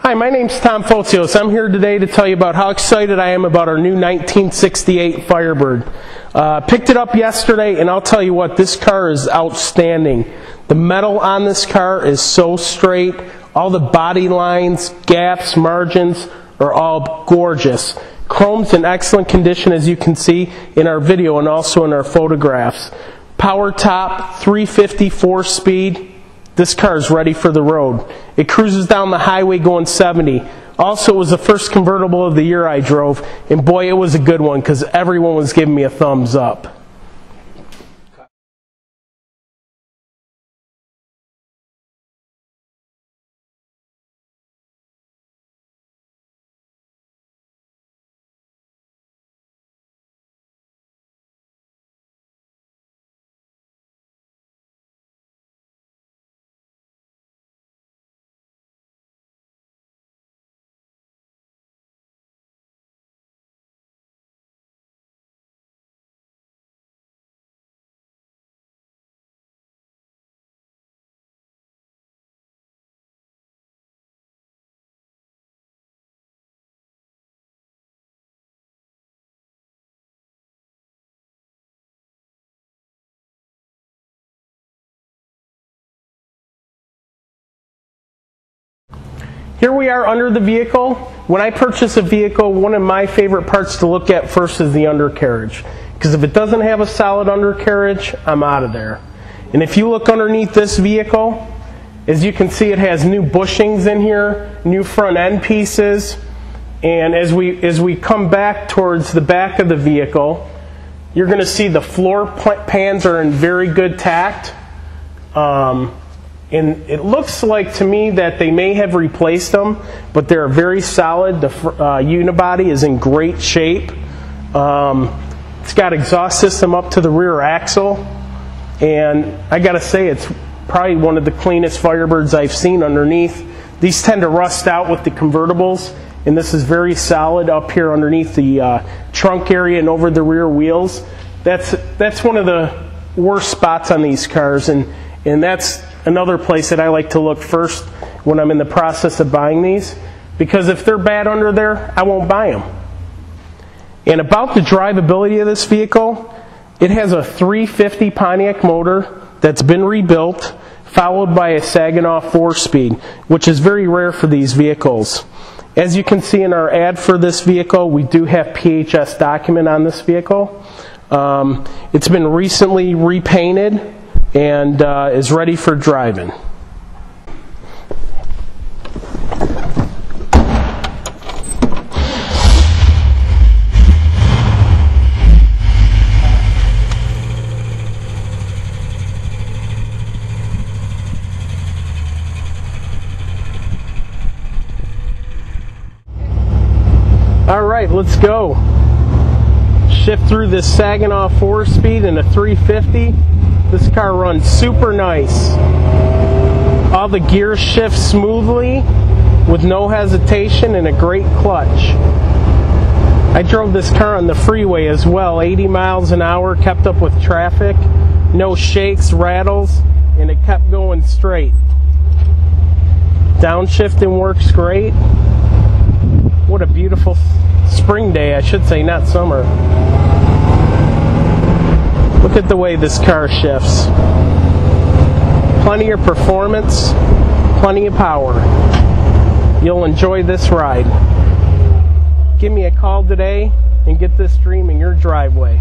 Hi, my name's Tom Fotios. I'm here today to tell you about how excited I am about our new 1968 Firebird. Picked it up yesterday, and I'll tell you what, this car is outstanding. The metal on this car is so straight. All the body lines, gaps, margins are all gorgeous. Chrome's in excellent condition, as you can see in our video and also in our photographs. Power top, 350 4-speed. This car is ready for the road. It cruises down the highway going 70. Also, it was the first convertible of the year I drove, and boy, it was a good one because everyone was giving me a thumbs up. Here we are under the vehicle. When I purchase a vehicle, one of my favorite parts to look at first is the undercarriage. Because if it doesn't have a solid undercarriage, I'm out of there. And if you look underneath this vehicle, as you can see, it has new bushings in here, new front end pieces. And as we come back towards the back of the vehicle, you're going to see the floor pans are in very good tact. And it looks like to me that they may have replaced them, but they're very solid. The unibody is in great shape. It's got exhaust system up to the rear axle, and I gotta say, it's probably one of the cleanest Firebirds I've seen underneath. These tend to rust out with the convertibles, and this is very solid up here underneath the trunk area and over the rear wheels. That's one of the worst spots on these cars, and that's another place that I like to look first when I'm in the process of buying these, because if they're bad under there, I won't buy them. And about the drivability of this vehicle, it has a 350 Pontiac motor that's been rebuilt, followed by a Saginaw 4-speed, which is very rare for these vehicles. As you can see in our ad for this vehicle, we do have PHS document on this vehicle. It's been recently repainted and is ready for driving. All right, let's go. Shift through this Saginaw 4-speed in a 350. This car runs super nice. All the gears shift smoothly with no hesitation and a great clutch. I drove this car on the freeway as well, 80 miles an hour, kept up with traffic, no shakes, rattles, and it kept going straight. Downshifting works great. What a beautiful spring day, I should say, not summer. Look at the way this car shifts. Plenty of performance, plenty of power. You'll enjoy this ride. Give me a call today and get this dream in your driveway.